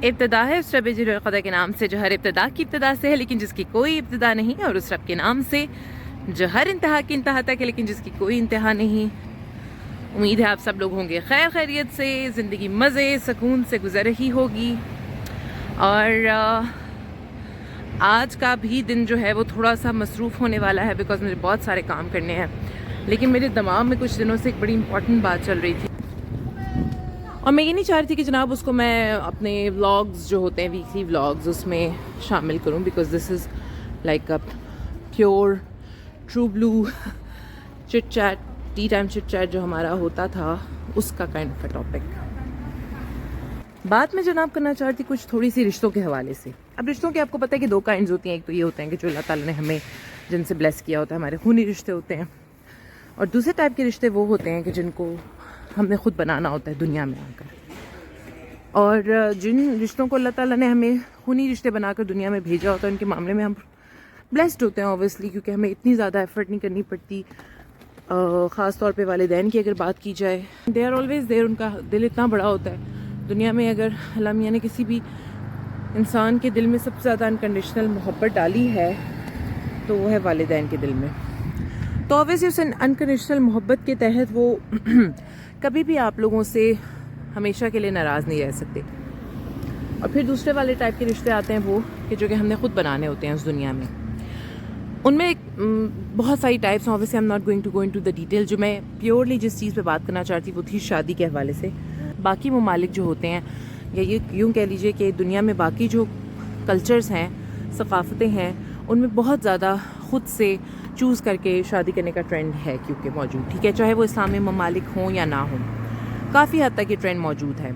ابتدا ہے اس رب جل القدر کے نام سے جو ہر ابتدا کی ابتدا سے ہے لیکن جس کی کوئی ابتدا نہیں، اور اس رب کے نام سے جو ہر انتہا کی انتہا تک ہے لیکن جس کی کوئی انتہا نہیں۔ امید ہے آپ سب لوگ ہوں گے خیر خیریت سے، زندگی مزے سکون سے گزر رہی ہوگی، اور آج کا بھی دن جو ہے وہ تھوڑا سا مصروف ہونے والا ہے بیکاز مجھے بہت سارے کام کرنے ہیں، لیکن میرے دماغ میں کچھ دنوں سے ایک بڑی امپورٹنٹ بات چل رہی تھی، اور میں یہ نہیں چاہ رہی تھی کہ جناب اس کو میں اپنے ولاگز جو ہوتے ہیں ویکلی ولاگز اس میں شامل کروں، because this is like a pure true blue chit chat, tea time chit chat جو ہمارا ہوتا تھا اس کا کائنڈ آف اے ٹاپک۔ بات میں جناب کرنا چاہ رہی تھی کچھ تھوڑی سی رشتوں کے حوالے سے۔ اب رشتوں کے آپ کو پتہ ہے کہ دو کائنڈز ہوتی ہیں، ایک تو یہ ہوتے ہیں کہ جو اللہ تعالیٰ نے ہمیں جن سے بلیس کیا ہوتا ہے، ہمارے خونی رشتے ہوتے ہیں، اور دوسرے ٹائپ کے رشتے وہ ہوتے ہیں کہ جن کو ہم نے خود بنانا ہوتا ہے دنیا میں آ کر۔ اور جن رشتوں کو اللہ تعالیٰ نے ہمیں خونی رشتے بنا کر دنیا میں بھیجا ہوتا ہے ان کے معاملے میں ہم بلیسڈ ہوتے ہیں اوبویسلی، کیونکہ ہمیں اتنی زیادہ ایفرٹ نہیں کرنی پڑتی۔ خاص طور پہ والدین کی اگر بات کی جائے، دے آر آلویز دیر، ان کا دل اتنا بڑا ہوتا ہے دنیا میں۔ اگر اللہ میاں نے کسی بھی انسان کے دل میں سب سے زیادہ انکنڈیشنل محبت ڈالی ہے تو وہ ہے والدین کے دل میں، تو اوبویسلی اس انکنڈیشنل محبت کے تحت وہ کبھی بھی آپ لوگوں سے ہمیشہ کے لیے ناراض نہیں رہ سکتے۔ اور پھر دوسرے والے ٹائپ کے رشتے آتے ہیں وہ کہ جو کہ ہم نے خود بنانے ہوتے ہیں اس دنیا میں۔ ان میں بہت ساری ٹائپس ہیں، obviously I am not going to go into the detail. جو میں پیورلی جس چیز پہ بات کرنا چاہتی وہ تھی شادی کے حوالے سے۔ باقی ممالک جو ہوتے ہیں، یا یہ یوں کہہ لیجئے کہ دنیا میں باقی جو کلچرز ہیں، ثقافتیں ہیں، ان میں بہت زیادہ خود سے چوز کر کے شادی کرنے کا ٹرینڈ ہے کیونکہ موجود، ٹھیک ہے، چاہے وہ اسلامی ممالک ہوں یا نہ ہوں، کافی حد تک یہ ٹرینڈ موجود ہے۔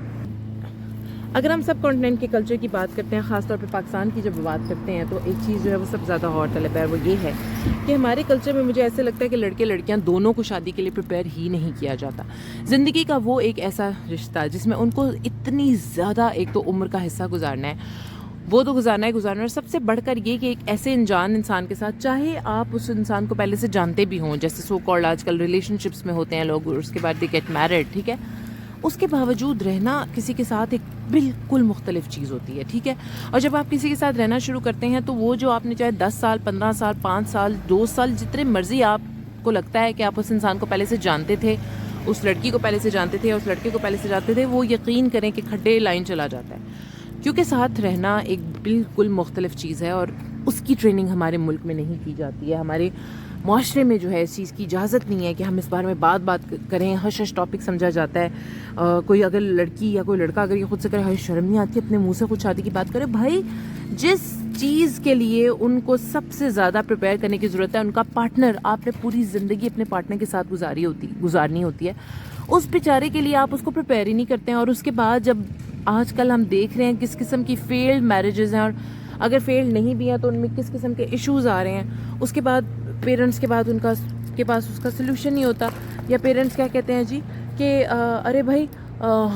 اگر ہم سب کانٹیننٹ کے کلچر کی بات کرتے ہیں، خاص طور پہ پاکستان کی جب بات کرتے ہیں، تو ایک چیز جو ہے وہ سب زیادہ غور طلب ہے، وہ یہ ہے کہ ہمارے کلچر میں مجھے ایسے لگتا ہے کہ لڑکے لڑکیاں دونوں کو شادی کے لیے پریپیئر ہی نہیں کیا جاتا۔ زندگی کا وہ ایک ایسا رشتہ جس میں ان کو اتنی زیادہ ایک تو عمر کا حصہ گزارنا ہے، وہ تو گزارنا ہے، اور سب سے بڑھ کر یہ کہ ایک ایسے انجان انسان کے ساتھ، چاہے آپ اس انسان کو پہلے سے جانتے بھی ہوں، جیسے سو کالڈ آج کل ریلیشن شپس میں ہوتے ہیں لوگ، اور اس کے بعد دے گیٹ میرڈ، ٹھیک ہے، اس کے باوجود رہنا کسی کے ساتھ ایک بالکل مختلف چیز ہوتی ہے، ٹھیک ہے۔ اور جب آپ کسی کے ساتھ رہنا شروع کرتے ہیں تو وہ جو آپ نے چاہے 10 سال 15 سال 5 سال 2 سال جتنے مرضی آپ کو لگتا ہے کہ آپ اس انسان کو پہلے سے جانتے تھے، اس لڑکی کو پہلے سے جانتے تھے، اس لڑکے کو پہلے سے جانتے تھے، وہ یقین کریں کہ کھڈے لائن چلا جاتا ہے، کیونکہ ساتھ رہنا ایک بالکل مختلف چیز ہے، اور اس کی ٹریننگ ہمارے ملک میں نہیں کی جاتی ہے۔ ہمارے معاشرے میں جو ہے اس چیز کی اجازت نہیں ہے کہ ہم اس بارے میں بات کریں، ہش ہش ٹاپک سمجھا جاتا ہے۔ کوئی اگر لڑکی یا کوئی لڑکا اگر یہ خود سے کرے، ہائی شرم نہیں آتی اپنے منہ سے خود شادی کی بات کرے؟ بھائی جس چیز کے لیے ان کو سب سے زیادہ پریپیئر کرنے کی ضرورت ہے، ان کا پارٹنر، آپ نے پوری زندگی اپنے پارٹنر کے ساتھ گزارنی ہوتی ہے، اس بیچارے کے لیے آپ اس کو پریپیئر ہی نہیں کرتے ہیں۔ اور اس کے بعد جب آج کل ہم دیکھ رہے ہیں کس قسم کی فیلڈ میرجز ہیں، اور اگر فیلڈ نہیں بھی ہیں تو ان میں کس قسم کے ایشوز آ رہے ہیں، اس کے بعد پیرنٹس کے بعد ان کے پاس اس کا سلوشن نہیں ہوتا، یا پیرنٹس کیا کہتے ہیں جی کہ ارے بھائی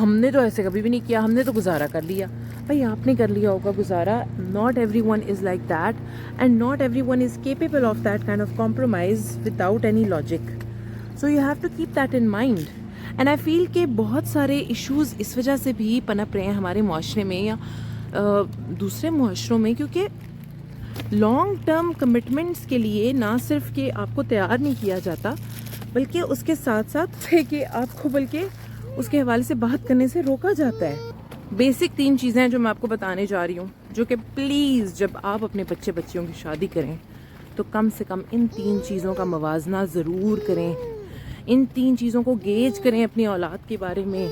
ہم نے تو ایسے کبھی بھی نہیں کیا، ہم نے تو گزارا کر لیا۔ بھائی آپ نے کر لیا ہوگا گزارا، not everyone is like that, and not everyone is capable of that kind of compromise without any logic, so you have to keep that in mind. And I feel کہ بہت سارے issues اس وجہ سے بھی پنپ رہے ہیں ہمارے معاشرے میں یا دوسرے معاشروں میں، کیونکہ لانگ ٹرم کمٹمنٹس کے لیے نہ صرف کہ آپ کو تیار نہیں کیا جاتا، بلکہ اس کے ساتھ ساتھ کہ آپ کو بلکہ اس کے حوالے سے بات کرنے سے روکا جاتا ہے۔ بیسک 3 چیزیں ہیں جو میں آپ کو بتانے جا رہی ہوں، جو کہ پلیز جب آپ اپنے بچیوں کی شادی کریں تو کم سے کم ان 3 چیزوں کا موازنہ ضرور کریں، ان 3 چیزوں کو گیج کریں اپنی اولاد کے بارے میں،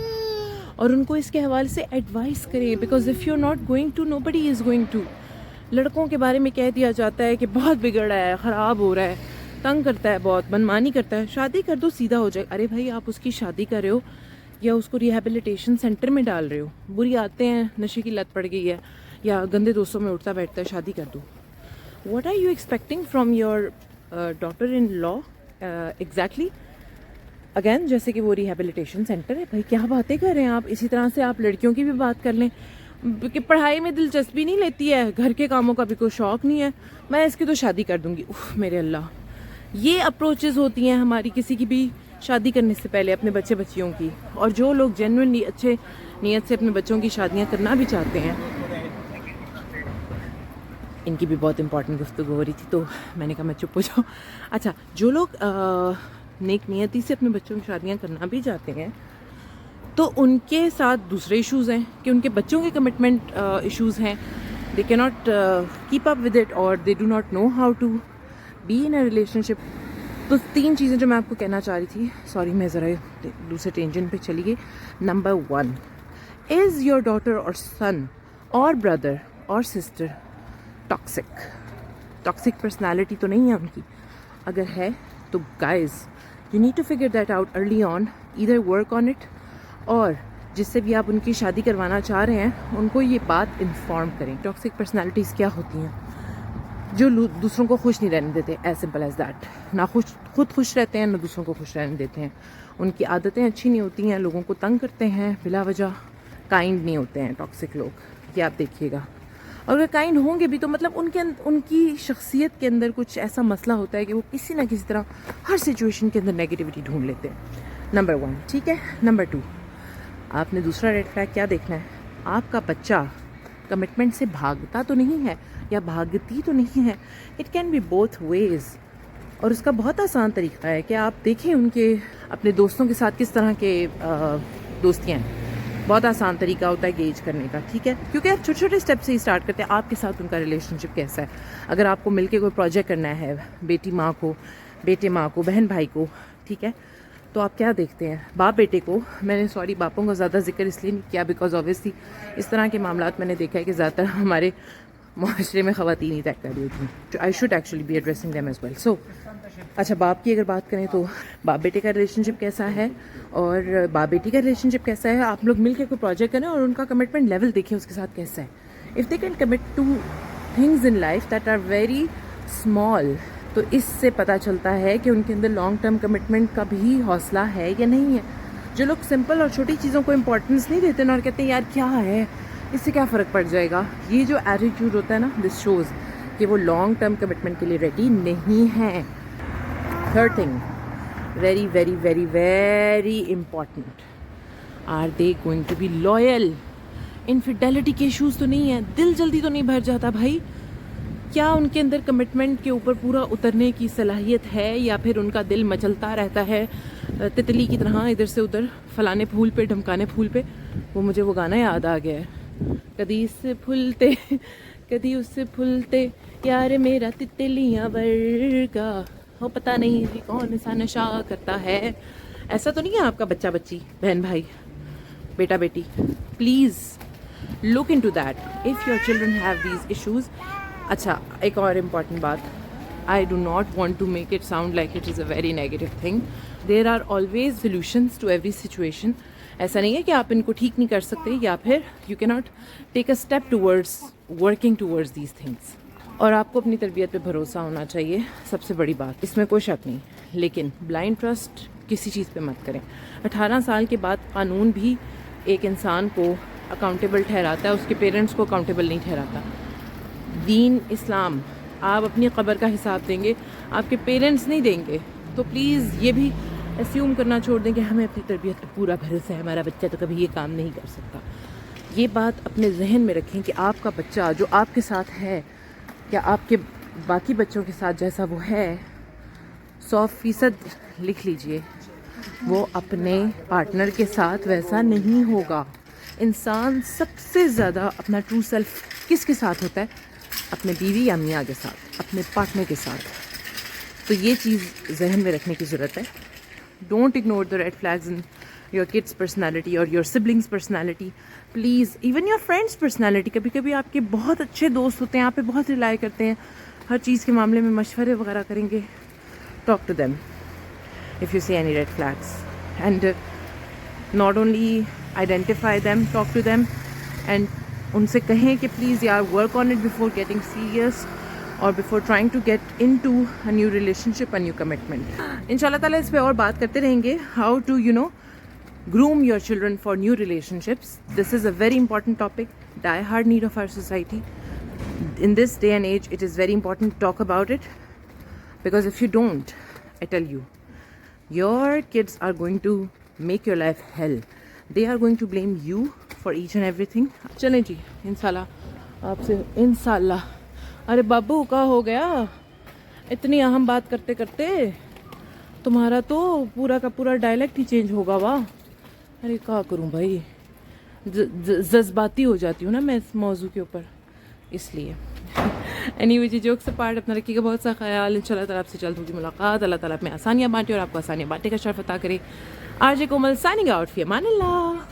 اور ان کو اس کے حوالے سے ایڈوائز کریں، because if you are not going to nobody is going to. لڑکوں کے بارے میں کہہ دیا جاتا ہے کہ بہت بگڑ رہا ہے، خراب ہو رہا ہے، تنگ کرتا ہے، بہت منمانی کرتا ہے، شادی کر دو سیدھا ہو جائے۔ ارے بھائی آپ اس کی شادی کر رہے ہو یا اس کو ریہیبلیٹیشن سینٹر میں ڈال رہے ہو؟ بری عادتیں ہیں، نشے کی لت پڑ گئی ہے یا گندے دوستوں میں اٹھتا بیٹھتا ہے، شادی کر دو۔ What are you expecting from your daughter in law? Exactly again جیسے کہ وہ ریہیبلیٹیشن سینٹر ہے، بھائی کیا باتیں کر رہے ہیں آپ؟ اسی طرح سے آپ لڑکیوں کی بھی بات کر لیں کہ پڑھائی میں دلچسپی نہیں لیتی ہے، گھر کے کاموں کا بھی کوئی شوق نہیں ہے، میں اس کی تو شادی کر دوں گی۔ میرے اللہ، یہ اپروچز ہوتی ہیں ہماری کسی کی بھی شادی کرنے سے پہلے اپنے بچیوں کی۔ اور جو لوگ جینوئنلی اچھے نیت سے اپنے بچوں کی شادیاں کرنا بھی چاہتے ہیں. ان کی بھی بہت امپورٹنٹ گفتگو ہو رہی تھی تو میں نے کہا میں چپ ہو جاؤں. اچھا, جو لوگ نیک نیتی سے اپنے بچوں کی شادیاں کرنا بھی چاہتے ہیں تو ان کے ساتھ دوسرے ایشوز ہیں کہ ان کے بچوں کے کمٹمنٹ ایشوز ہیں. They can not keep up with it اور they do not know how to be in a relationship. تو 3 چیزیں جو میں آپ کو کہنا چاہ رہی تھی, سوری میں ذرا دوسرے ٹینجن پہ چلی گئی. نمبر 1, از یور ڈاٹر اور سن اور بردر اور سسٹر ٹاکسک؟ ٹاکسک پرسنالٹی تو نہیں ہے ان کی. اگر ہے تو guys you need to figure that out early on, either work on it, اور جس سے بھی آپ ان کی شادی کروانا چاہ رہے ہیں ان کو یہ بات انفارم کریں. ٹاکسک پرسنالٹیز کیا ہوتی ہیں؟ جو دوسروں کو خوش نہیں رہنے دیتے, ایز سمپل ایز دیٹ. نہ خود خوش رہتے ہیں نہ دوسروں کو خوش رہنے دیتے ہیں. ان کی عادتیں اچھی نہیں ہوتی ہیں, لوگوں کو تنگ کرتے ہیں بلا وجہ. کائنڈ نہیں ہوتے ہیں ٹاکسک لوگ, یہ آپ دیکھیے گا. اور اگر کائنڈ ہوں گے بھی تو مطلب ان کی شخصیت کے اندر کچھ ایسا مسئلہ ہوتا ہے کہ وہ کسی نہ کسی طرح ہر سچویشن کے اندر نیگیٹیوٹی ڈھونڈ لیتے ہیں. نمبر 1, ٹھیک ہے. نمبر 2, آپ نے دوسرا ریڈ فلیگ کیا دیکھنا ہے؟ آپ کا بچہ کمٹمنٹ سے بھاگتا تو نہیں ہے یا بھاگتی تو نہیں ہے. It can be both ways. اور اس کا بہت آسان طریقہ ہے کہ آپ دیکھیں ان کے اپنے دوستوں کے ساتھ کس طرح کے دوستیاں ہیں. بہت آسان طریقہ ہوتا ہے گیج کرنے کا, ٹھیک ہے, کیونکہ آپ چھوٹے چھوٹے اسٹیپ سے ہی اسٹارٹ کرتے ہیں. آپ کے ساتھ ان کا ریلیشن شپ کیسا ہے؟ اگر آپ کو مل کے کوئی پروجیکٹ کرنا ہے, بیٹی ماں کو, بیٹے ماں کو, بہن بھائی کو, ٹھیک ہے, تو آپ کیا دیکھتے ہیں؟ باپ بیٹے کو. میں نے سوری باپوں کا زیادہ ذکر اس لیے نہیں کیا بیکاز آبویسلی اس طرح کے معاملات میں نے دیکھا ہے کہ زیادہ تر ہمارے معاشرے میں خواتین ہی طے کر رہی ہوتی ہیں. I should actually be addressing them as well. So اچھا, باپ کی اگر بات کریں تو باپ بیٹے کا ریلیشن شپ کیسا ہے اور باپ بیٹی کا ریلیشن شپ کیسا ہے؟ آپ لوگ مل کے کوئی پروجیکٹ کریں اور ان کا کمٹمنٹ لیول دیکھیں اس کے ساتھ کیسا ہے. If they can commit to things in life that are very small, تو اس سے پتہ چلتا ہے کہ ان کے اندر لانگ ٹرم کمٹمنٹ کا بھی حوصلہ ہے یا نہیں ہے. جو لوگ سمپل اور چھوٹی چیزوں کو امپورٹنس نہیں دیتے نا اور کہتے ہیں یار کیا ہے, اس سے کیا فرق پڑ جائے گا, یہ جو ایٹیٹیوڈ ہوتا ہے نا, دس شوز کہ وہ لانگ ٹرم کمٹمنٹ کے لیے ریڈی نہیں ہیں. Third thing, very very very very important, are they going to be loyal? Infidelity کے ایشوز تو نہیں ہیں؟ دل جلدی تو نہیں بھر جاتا بھائی؟ کیا ان کے اندر کمٹمنٹ کے اوپر پورا اترنے کی صلاحیت ہے یا پھر ان کا دل مچلتا رہتا ہے تتلی کی طرح ادھر سے ادھر, فلانے پھول پہ ڈھمکانے پھول پہ؟ وہ مجھے وہ گانا یاد آ گیا ہے, کدی اس سے پھولتے کدی اس سے پھولتے یار میرا تتلیاں ورگا, وہ پتہ نہیں کون سا نشہ کرتا ہے. ایسا تو نہیں ہے آپ کا بچہ بچی, بہن بھائی, بیٹا بیٹی؟ Please look into that if your children have these issues. اچھا, ایک اور امپورٹنٹ بات, I do not want to make it sound like it is a very negative thing. There are always solutions to every situation. ایسا نہیں ہے کہ آپ ان کو ٹھیک نہیں کر سکتے یا پھر یو کی not take a step towards working towards these things. اور آپ کو اپنی تربیت پہ بھروسہ ہونا چاہیے, سب سے بڑی بات, اس میں کوئی شک نہیں. لیکن بلائنڈ ٹرسٹ کسی چیز پہ مت کریں. 18 سال کے بعد قانون بھی ایک انسان کو اکاؤنٹیبل ٹھہراتا ہے, اس کے پیرنٹس کو اکاؤنٹیبل نہیں ٹھہراتا. دین اسلام, آپ اپنی قبر کا حساب دیں گے, آپ کے پیرنٹس نہیں دیں گے. تو پلیز یہ بھی اسیوم کرنا چھوڑ دیں کہ ہمیں اپنی تربیت پہ پورا بھروسہ ہے, ہمارا بچہ تو کبھی یہ کام نہیں کر سکتا. یہ بات اپنے ذہن میں رکھیں کہ آپ کا بچہ جو آپ کے ساتھ ہے یا آپ کے باقی بچوں کے ساتھ جیسا وہ ہے, 100% لکھ لیجئے, وہ اپنے پارٹنر کے ساتھ ویسا نہیں ہوگا. انسان سب سے زیادہ اپنا ٹرو سیلف کس کے ساتھ ہوتا ہے؟ اپنے بیوی یا میاں کے ساتھ, اپنے پارٹنر کے ساتھ. تو یہ چیز ذہن میں رکھنے کی ضرورت ہے. Don't ignore the red flags in your kids personality اور your siblings personality. Please even your friends personality. کبھی کبھی آپ کے بہت اچھے دوست ہوتے ہیں, آپ پہ بہت ریلائی کرتے ہیں, ہر چیز کے معاملے میں مشورے وغیرہ کریں گے. Talk to them if you see any red flags and not only identify them, talk to them and ان سے کہیں کہ پلیز یار work on it before getting serious or before trying to get into a new relationship, a new commitment. انشاءاللہ تعالیٰ اس پہ اور بات کرتے رہیں گے, how to groom your children for new relationships. This is a very important topic, die hard need of our society. In this day and age, it is very important to talk about it because if you don't, I tell you, your kids are going to make your life hell. They are going to blame you for each and every thing. چلیں جی انشاءاللہ آپ سے انشاءاللہ. ارے بابو کا ہو گیا اتنی اہم بات کرتے کرتے تمہارا تو پورا کا پورا ڈائلیکٹ ہی چینج ہوگا. واہ ارے کیا کروں بھائی, جذباتی ہو جاتی ہوں نا میں اس موضوع کے اوپر, اس لیے. اینی وے جی جوک سے پارٹ اپنا رکھیے گا بہت سا خیال. ان شاء اللہ تعالیٰ آپ سے جلد ہوگی ملاقات. اللہ تعالیٰ میں آسانیاں بانٹے اور آپ کو آسانیاں بانٹنے کا شرف عطا کرے. آر جے کومل سائننگ آؤٹ فی امان اللہ.